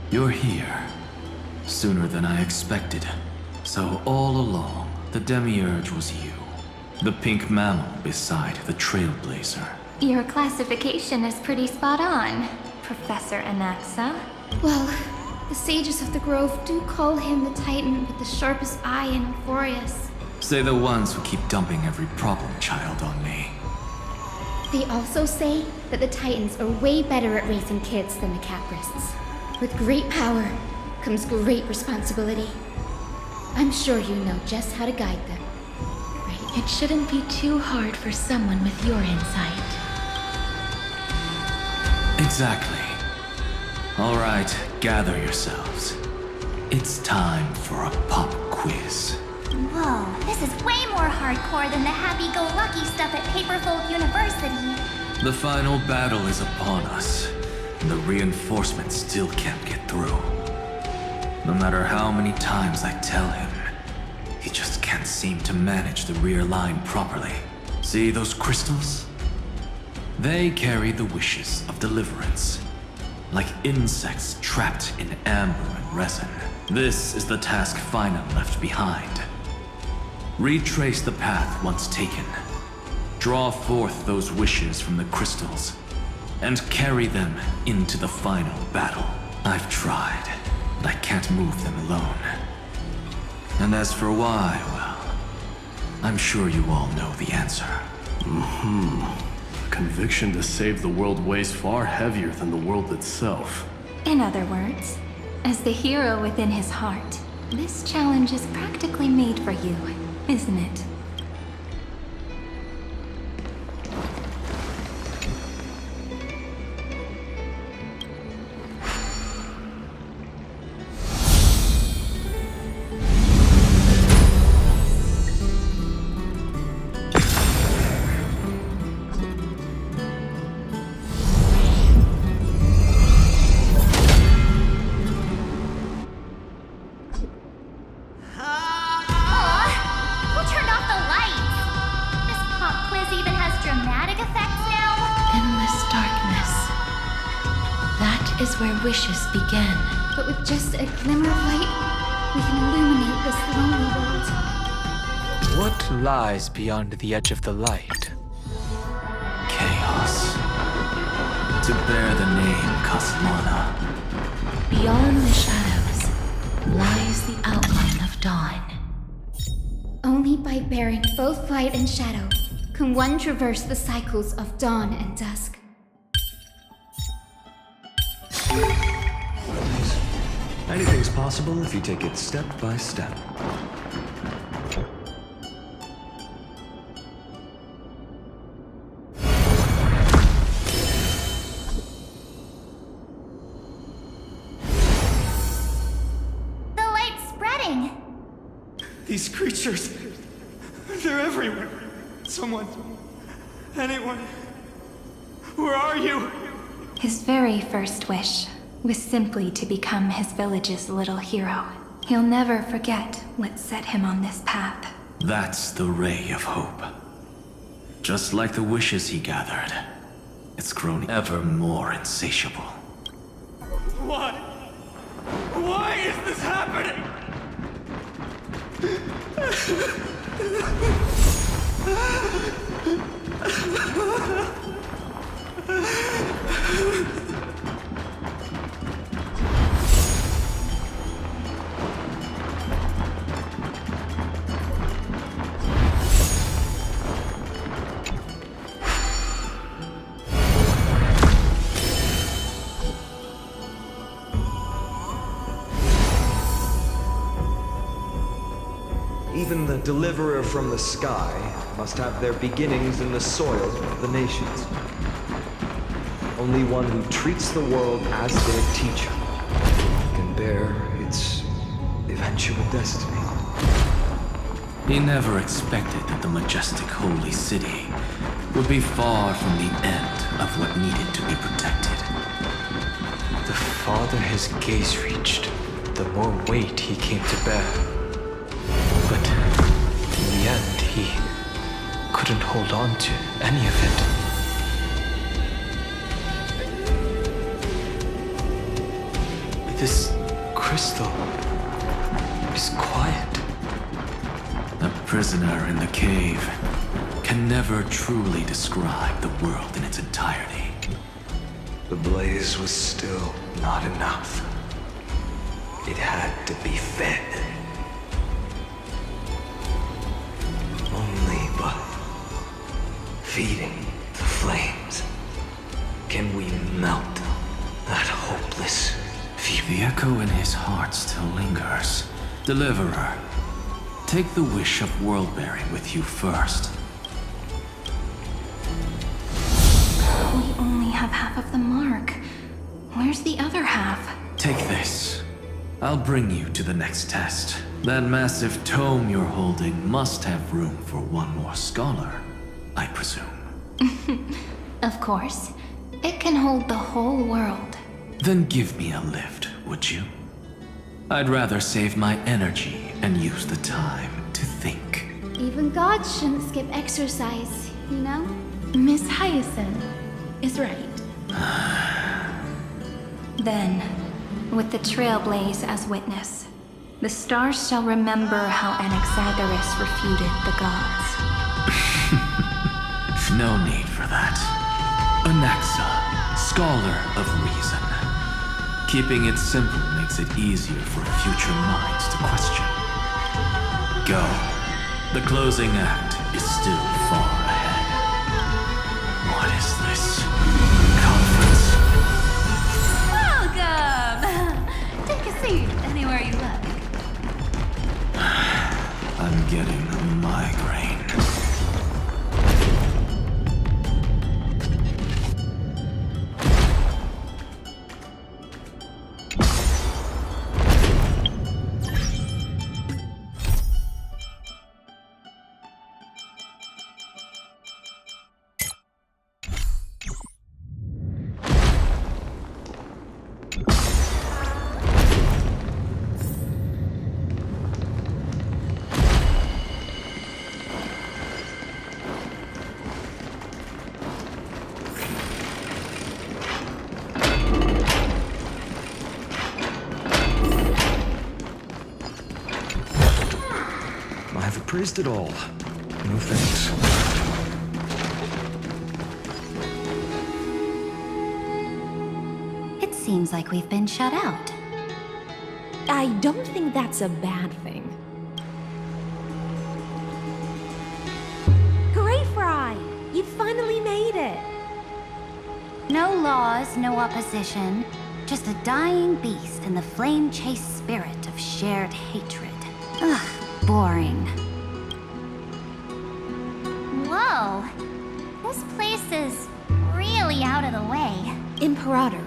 You're here. Sooner than I expected. So all along, the Demiurge was you. The pink mammal beside the Trailblazer. Your classification is pretty spot on, Professor Anaxa. Well, the sages of the Grove do call him the Titan with the sharpest eye in Euphorius. Say the ones who keep dumping every problem child on me. They also say that the Titans are way better at raising kids than the Caprists. With great power comes great responsibility. I'm sure you know just how to guide them. Right? It shouldn't be too hard for someone with your insight. Exactly. All right, gather yourselves. It's time for a pop quiz. Whoa, this is way more hardcore than the happy-go-lucky stuff at Paperfold University. The final battle is upon us, and the reinforcements still can't get through. No matter how many times I tell him, he just can't seem to manage the rear line properly. See those crystals? They carry the wishes of deliverance, like insects trapped in amber and resin. This is the task Finam left behind. Retrace the path once taken. Draw forth those wishes from the crystals, and carry them into the final battle. I've tried, but I can't move them alone. And as for why, well, I'm sure you all know the answer. Conviction to save the world weighs far heavier than the world itself. In other words, as the hero within his heart, this challenge is practically made for you, isn't it? Is where wishes begin. But with just a glimmer of light, we can illuminate this lonely world. What lies beyond the edge of the light? Chaos. To bear the name Kaslana. Beyond the shadows lies the outline of dawn. Only by bearing both light and shadow can one traverse the cycles of dawn and dusk. Anything's possible if you take it step by step. The light's spreading. These creatures, they're everywhere. Someone, anyone, where are you? His very first wish was simply to become his village's little hero. He'll never forget what set him on this path. That's the ray of hope. Just like the wishes he gathered, it's grown ever more insatiable. Why? Why is this happening? Even the deliverer from the sky must have their beginnings in the soil of the nations. Only one who treats the world as their teacher can bear its eventual destiny. He never expected that the majestic holy city would be far from the end of what needed to be protected. The farther his gaze reached, the more weight he came to bear. But in the end, he couldn't hold on to any of it. This crystal is quiet. A prisoner in the cave can never truly describe the world in its entirety. The blaze was still not enough. It had to be fed. Only by feeding the flames can we melt that hopeless view. The echo in his heart still lingers. Deliverer, take the wish of world-bearing with you first. We only have half of the mark. Where's the other half? Take this. I'll bring you to the next test. That massive tome you're holding must have room for one more scholar, I presume. Of course. It can hold the whole world. Then give me a lift, would you? I'd rather save my energy and use the time to think. Even gods shouldn't skip exercise, you know? Miss Hyacinth is right. Then, with the Trailblaze as witness, the stars shall remember how Anaxagoras refuted the gods. No need for that. Anaxa, scholar of reason. Keeping it simple makes it easier for future minds to question. Go. The closing act is still far ahead. What is this? Conference? Welcome! Take a seat anywhere you like. I'm getting a migraine. I've appraised it all. No thanks. It seems like we've been shut out. I don't think that's a bad thing. Hooray, Fry! You finally made it! No laws, no opposition. Just a dying beast and the flame-chased spirit of shared hatred. Ugh, boring. Whoa. This place is really out of the way. Imperator,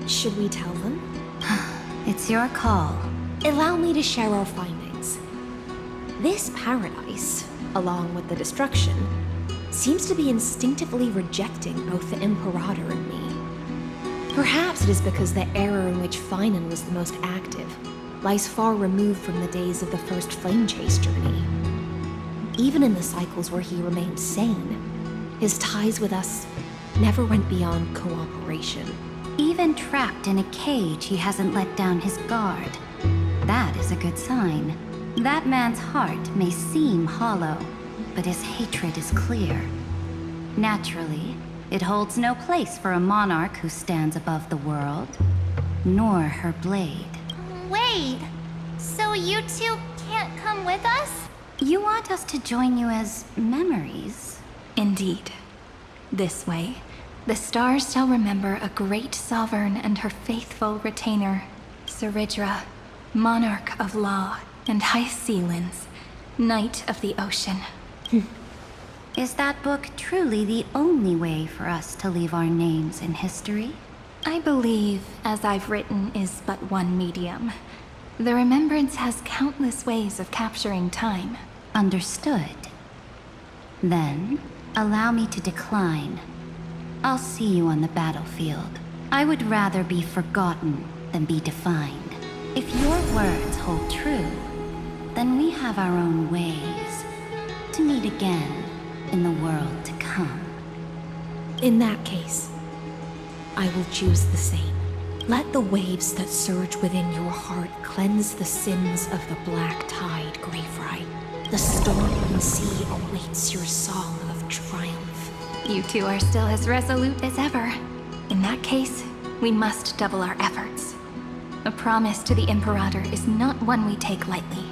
should we tell them? It's your call. Allow me to share our findings. This paradise, along with the destruction, seems to be instinctively rejecting both the Imperator and me. Perhaps it is because the era in which Finan was the most active lies far removed from the days of the first Flame Chase journey. Even in the cycles where he remained sane, his ties with us never went beyond cooperation. Even trapped in a cage, he hasn't let down his guard. That is a good sign. That man's heart may seem hollow, but his hatred is clear. Naturally, it holds no place for a monarch who stands above the world, nor her blade. Wait, so you two can't come with us? You want us to join you as memories? Indeed. This way, the stars shall remember a great sovereign and her faithful retainer, Seridra, monarch of law and high sea lands, knight of the ocean. Is that book truly the only way for us to leave our names in history? I believe, as I've written, is but one medium. The remembrance has countless ways of capturing time. Understood. Then, allow me to decline. I'll see you on the battlefield. I would rather be forgotten than be defined. If your words hold true, then we have our own ways to meet again in the world to come. In that case, I will choose the same. Let the waves that surge within your heart cleanse the sins of the black tide, Greyfry. The stormy sea awaits your song of triumph. You two are still as resolute as ever. In that case, we must double our efforts. A promise to the Imperator is not one we take lightly.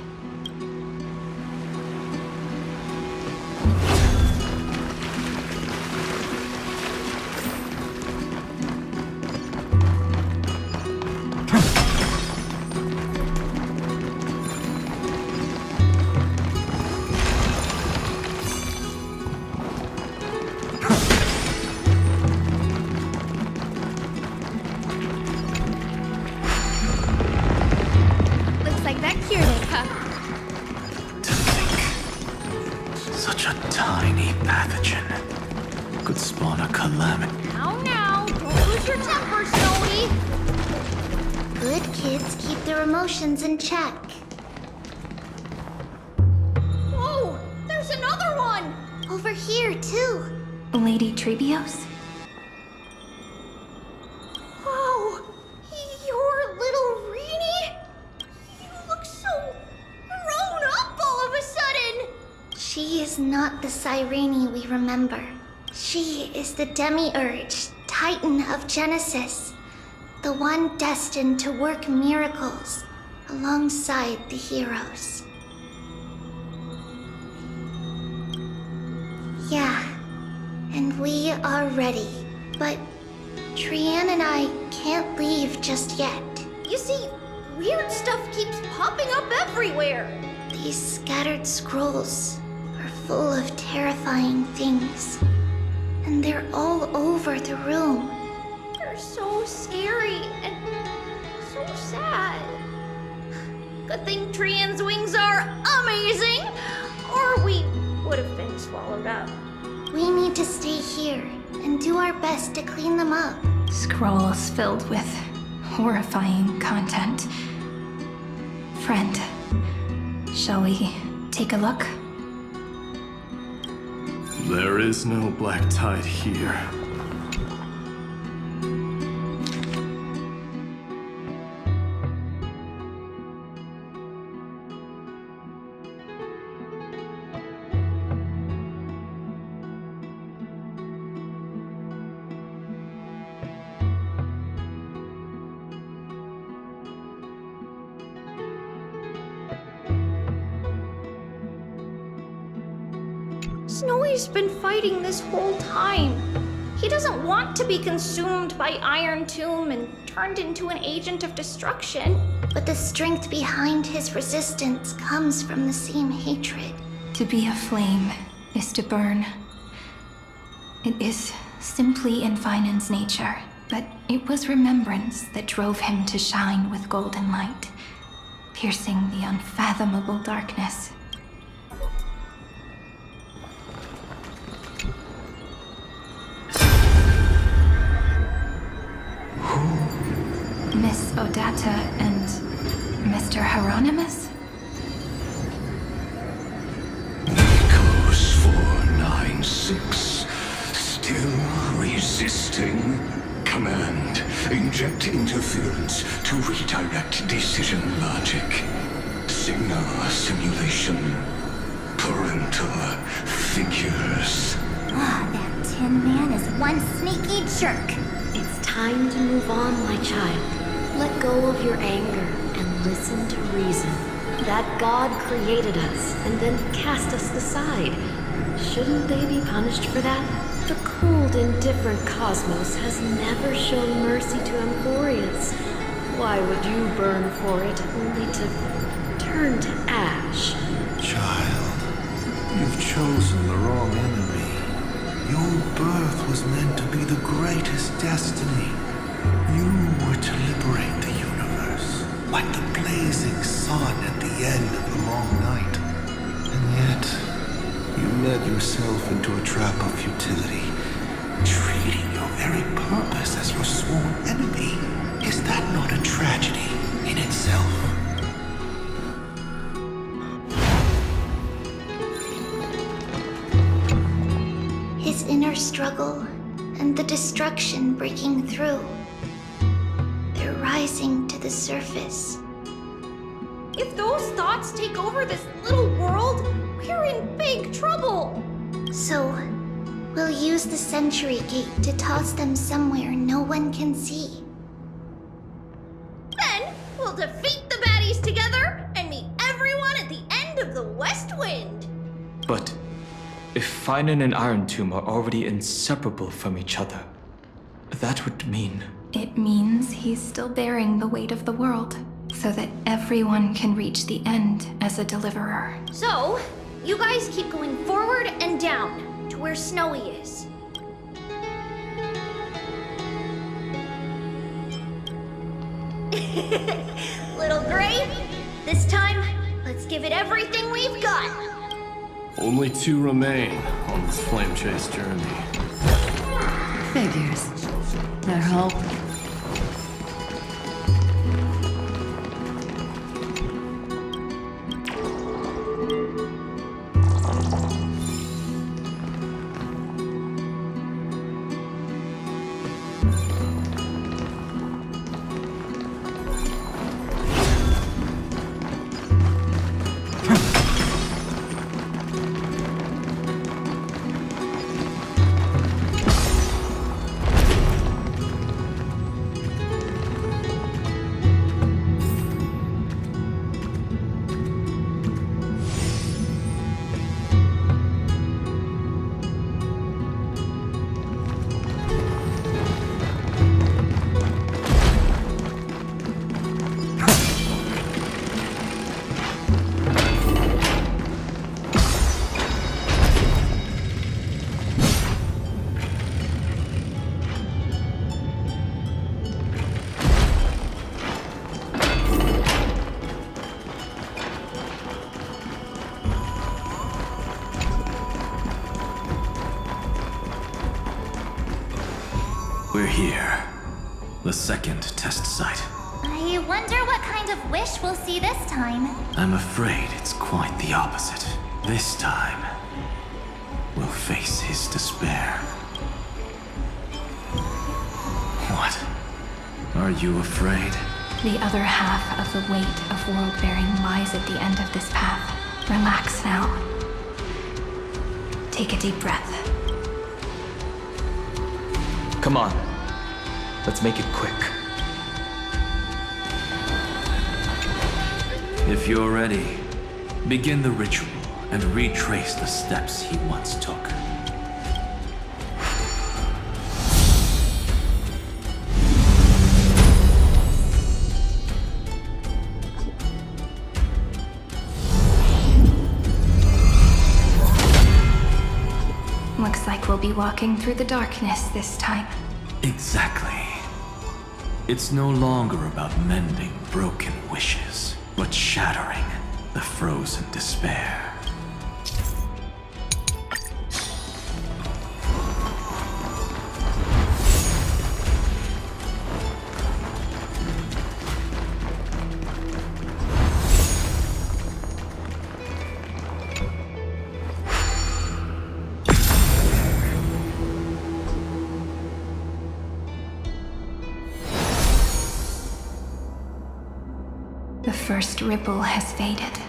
Looks like that cured it, huh? To think, such a tiny pathogen could spawn a calamity. Now, don't lose your temper, Snowy. Good kids keep their emotions in check. Whoa, there's another one. Over here, too. Lady Trebios? Whoa, you're little Reenie? You look so grown up all of a sudden. She is not the Cyrene we remember. She is the Demiurge, Titan of Genesis. The one destined to work miracles alongside the heroes. Yeah, and we are ready. But Trian and I can't leave just yet. You see, weird stuff keeps popping up everywhere. These scattered scrolls are full of terrifying things. And they're all over the room. They're so scary and so sad. Good thing Trian's wings are amazing, or we would have been swallowed up. We need to stay here and do our best to clean them up. Scrolls filled with horrifying content. Friend, shall we take a look? There is no black tide here. Snowy's been fighting this whole time. He doesn't want to be consumed by Iron Tomb and turned into an agent of destruction. But the strength behind his resistance comes from the same hatred. To be a flame is to burn. It is simply in Finan's nature, but it was remembrance that drove him to shine with golden light, piercing the unfathomable darkness. Miss Odata and Mr. Hieronymus? Nikos 496. Still resisting? Command. Inject interference to redirect decision logic. Signal simulation. Parental figures. Ah, that Tin Man is one sneaky jerk. It's time to move on, my child. Let go of your anger and listen to reason. That God created us and then cast us aside. Shouldn't they be punished for that? The cold, indifferent cosmos has never shown mercy to Emporius. Why would you burn for it only to turn to ash? Child, you've chosen the wrong enemy. Your birth was meant to be the greatest destiny. You were to liberate the universe, like the blazing sun at the end of the long night. And yet, you led yourself into a trap of futility, treating your very purpose as your sworn enemy. Is that not a tragedy in itself? His inner struggle and the destruction breaking through. They're rising to the surface. If those thoughts take over this little world, we're in big trouble. So, we'll use the Century Gate to toss them somewhere no one can see. Then we'll defeat the baddies together and meet everyone at the end of the West Wind. But if Finan and Iron Tomb are already inseparable from each other, that would mean... It means he's still bearing the weight of the world, so that everyone can reach the end as a deliverer. So, you guys keep going forward and down to where Snowy is. Little Gray, this time, let's give it everything we've got. Only 2 remain on this flame chase journey. Figures. Their hope. We're here. The second test site. I wonder what kind of wish we'll see this time. I'm afraid it's quite the opposite. This time, we'll face his despair. What? Are you afraid? The other half of the weight of world-bearing lies at the end of this path. Relax now. Take a deep breath. Come on. Let's make it quick. If you're ready, begin the ritual and retrace the steps he once took. Looks like we'll be walking through the darkness this time. Exactly. It's no longer about mending broken wishes, but shattering the frozen despair. The first ripple has faded.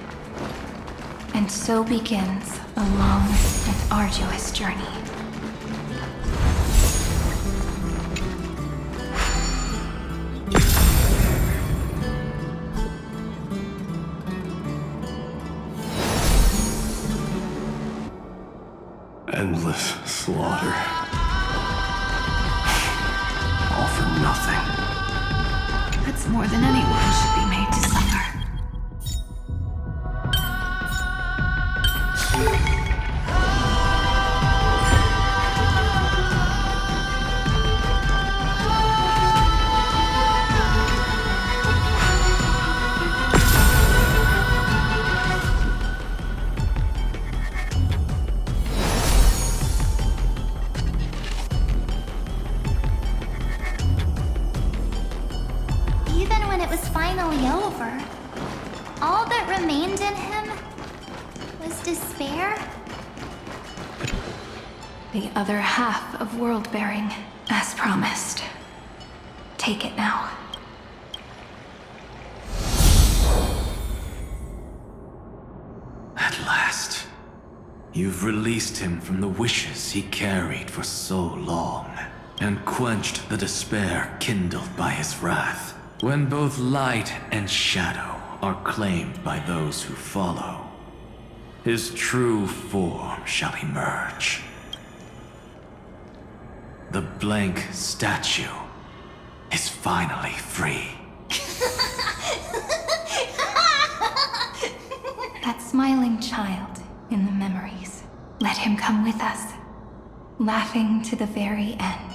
And so begins a long and arduous journey. Endless slaughter. All for nothing. That's more than anyone should be made to suffer. finally over, all that remained in him was despair? The other half of world-bearing, as promised. Take it now. At last, you've released him from the wishes he carried for so long, and quenched the despair kindled by his wrath. When both light and shadow are claimed by those who follow, his true form shall emerge. The blank statue is finally free. That smiling child in the memories. Let him come with us, laughing to the very end.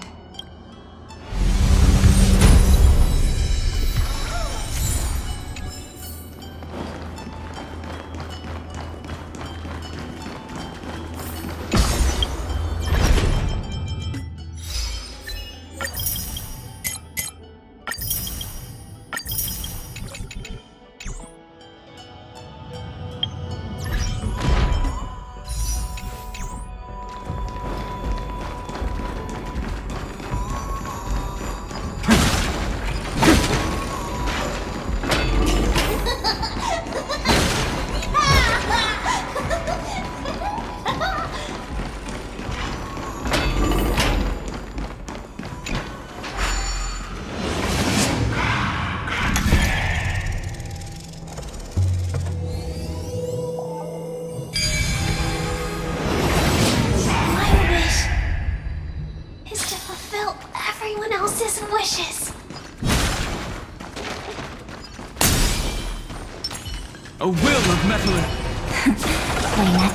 A will of metal. Claim it.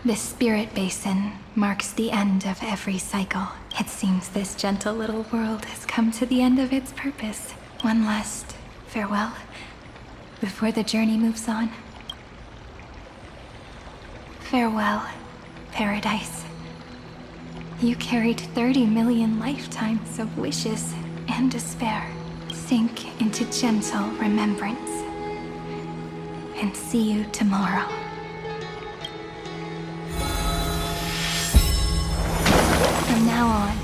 This spirit basin marks the end of every cycle. It seems this gentle little world has come to the end of its purpose. One last farewell before the journey moves on. Farewell, paradise. You carried 30 million lifetimes of wishes and despair. Sink into gentle remembrance. And see you tomorrow. From now on,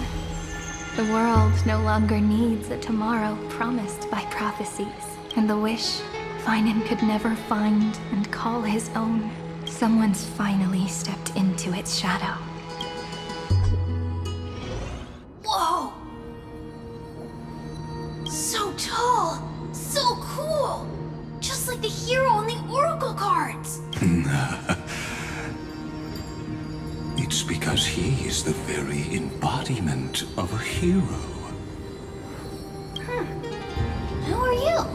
the world no longer needs a tomorrow promised by prophecies, and the wish Finan could never find and call his own. Someone's finally stepped into its shadow. Whoa! So tall! So cool! Just like the hero on the Oracle cards! It's because he is the very embodiment of a hero. Who are you?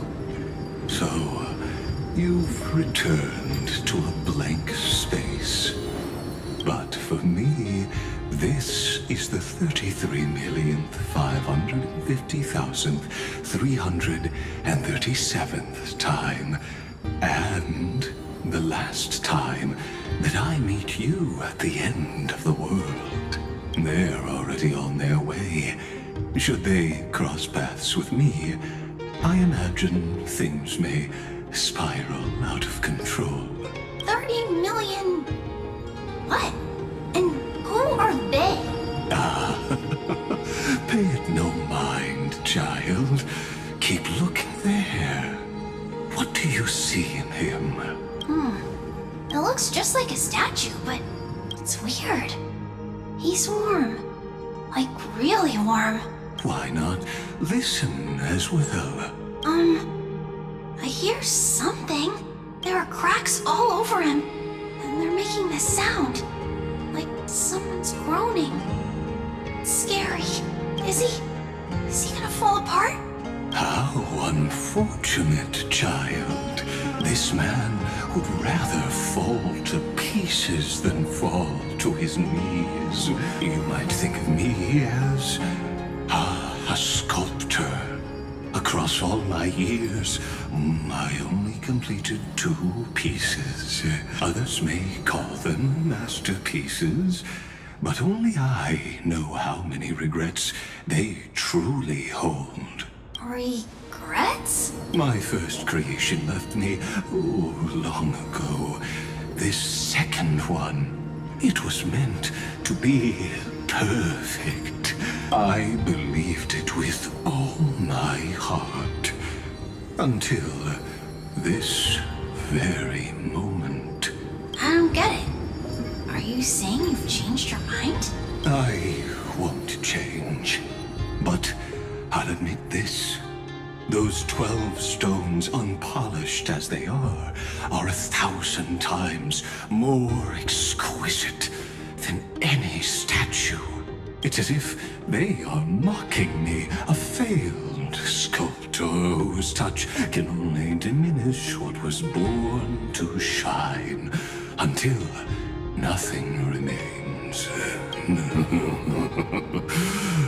So, you've returned to a blank space. But for me, this is the 33,550,337th time, and the last time that I meet you at the end of the world. They're already on their way. Should they cross paths with me, I imagine things may spiral out of control. 30 million... What? And who are they? Pay it no mind, child. Keep looking there. What do you see in him? It looks just like a statue, but it's weird. He's warm. Like, really warm. Why not listen as well? I hear something. There are cracks all over him, and they're making this sound. Like someone's groaning. It's scary. Is he gonna fall apart? How unfortunate, child. This man would rather fall to pieces than fall to his knees. You might think of me as a sculptor. Across all my years, I only completed 2 pieces. Others may call them masterpieces, but only I know how many regrets they truly hold. Regrets? My first creation left me, long ago. This second one, it was meant to be perfect. I believed it with all my heart. Until this very moment. I don't get it. Are you saying you've changed your mind? I won't change. But I'll admit this. Those 12 stones, unpolished as they are 1,000 times more exquisite than any statue. It's as if they are mocking me, a failed sculptor whose touch can only diminish what was born to shine, until nothing remains.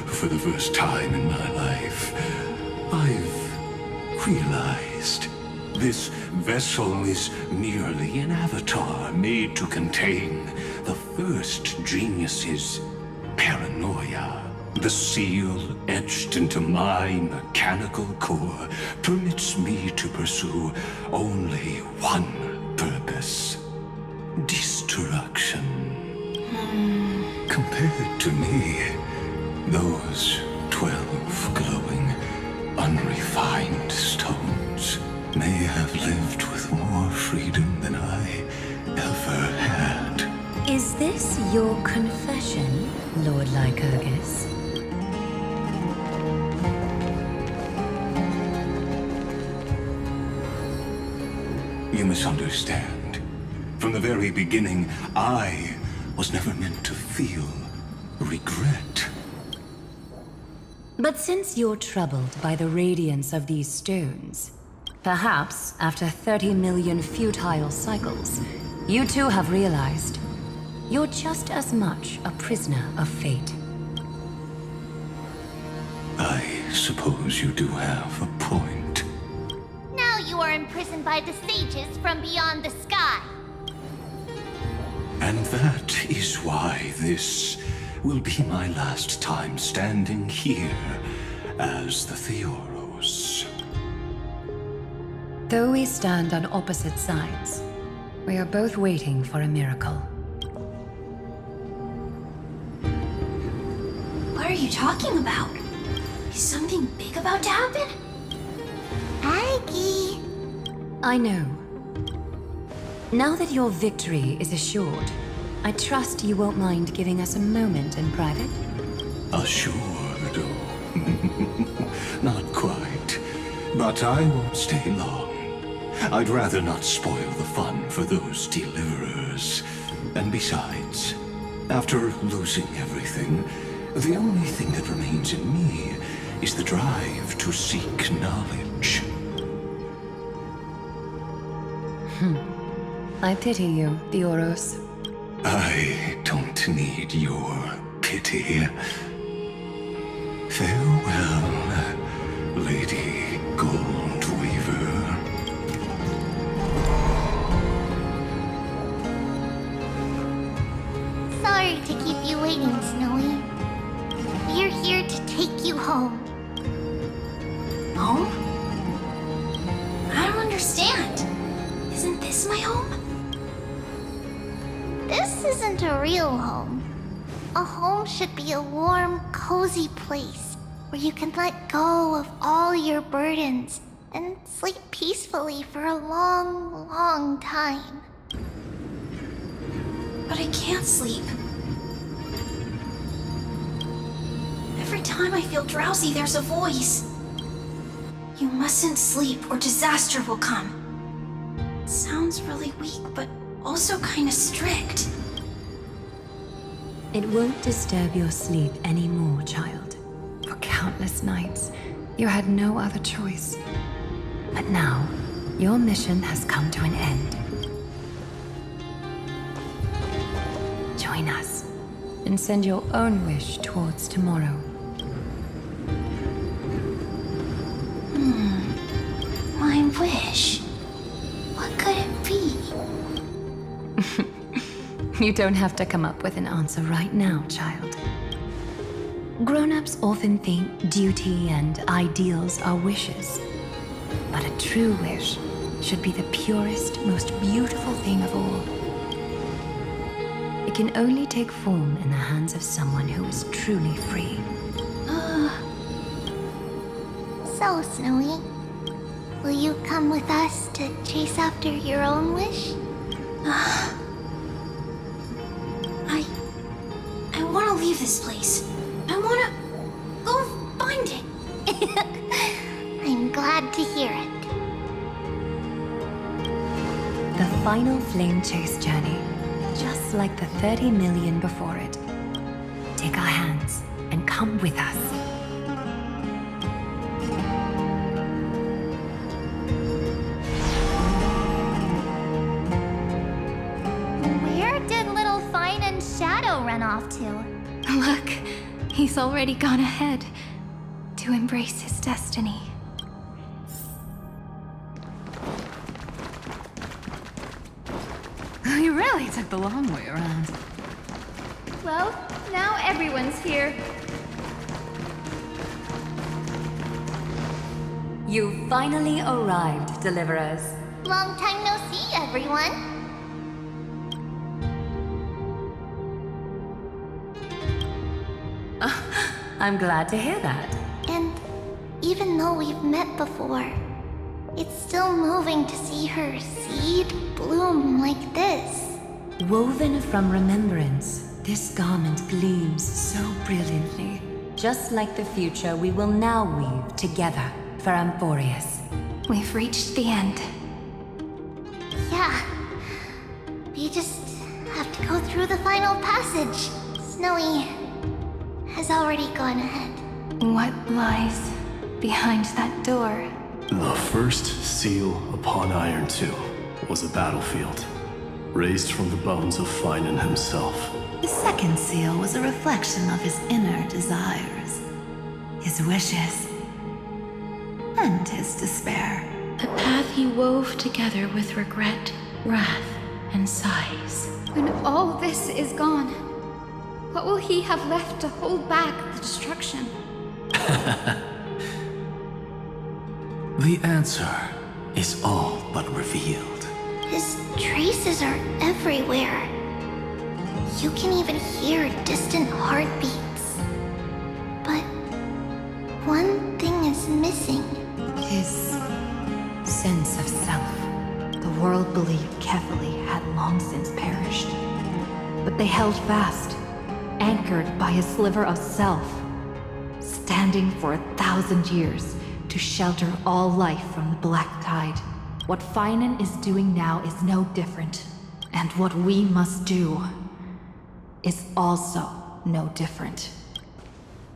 For the first time in my life, I've realized this vessel is merely an avatar made to contain the first genius's paranoia. The seal etched into my mechanical core permits me to pursue only one purpose: destruction. Compared to me, those 12 glowing, unrefined stones may have lived with more freedom than I ever had. Is this your confession, Lord Lycurgus? You misunderstand. From the very beginning, I was never meant to feel regret. But since you're troubled by the radiance of these stones, perhaps after 30 million futile cycles, you too have realized you're just as much a prisoner of fate. I suppose you do have a point. Now you are imprisoned by the sages from beyond the sky. And that is why this will be my last time standing here as the Theoros. Though we stand on opposite sides, we are both waiting for a miracle. What are you talking about? Is something big about to happen? Aggie. I know. Now that your victory is assured, I trust you won't mind giving us a moment in private? Assured, not quite. But I won't stay long. I'd rather not spoil the fun for those deliverers. And besides, after losing everything, the only thing that remains in me is the drive to seek knowledge. I pity you, Theoros. I don't need your pity. Farewell, Lady Goldweaver. Sorry to keep you waiting, Snowy. We're here to take you home. Home? I don't understand. Isn't this my home? This isn't a real home. A home should be a warm, cozy place where you can let go of all your burdens and sleep peacefully for a long, long time. But I can't sleep. Every time I feel drowsy, there's a voice. You mustn't sleep or disaster will come. It sounds really weak, but also kind of strict. It won't disturb your sleep anymore, child. For countless nights, you had no other choice. But now, your mission has come to an end. Join us, and send your own wish towards tomorrow. My wish. What could it be? You don't have to come up with an answer right now, child. Grown-ups often think duty and ideals are wishes. But a true wish should be the purest, most beautiful thing of all. It can only take form in the hands of someone who is truly free. So, Snowy, will you come with us to chase after your own wish? I want to leave this place. I want to go find it. I'm glad to hear it. The final flame chase journey, just like the 30 million before it. Take our hands and come with us. Where did little Fine and Shadow run off to? Look, he's already gone ahead to embrace his destiny. You really took the long way around. Well, now everyone's here. You finally arrived, Deliverers. Long time no see, everyone. I'm glad to hear that. And even though we've met before, it's still moving to see her seed bloom like this. Woven from remembrance, this garment gleams so brilliantly. Just like the future we will now weave together for Amphorius. We've reached the end. Yeah. We just have to go through the final passage. Snowy has already gone ahead. What lies behind that door? The first seal upon Iron 2 was a battlefield, raised from the bones of Finan himself. The second seal was a reflection of his inner desires, his wishes, and his despair. A path he wove together with regret, wrath, and sighs. When all this is gone, what will he have left to hold back the destruction? The answer is all but revealed. His traces are everywhere. You can even hear distant heartbeats. But one thing is missing. His sense of self. The world believed Kefali had long since perished. But they held fast, anchored by a sliver of self, standing for 1,000 years to shelter all life from the Black Tide. What Finan is doing now is no different. And what we must do is also no different.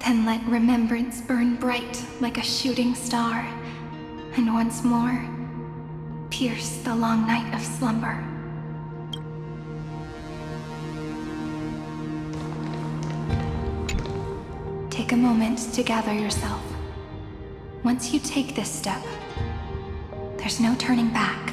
Then let remembrance burn bright like a shooting star, and once more, pierce the long night of slumber. Take a moment to gather yourself. Once you take this step, there's no turning back.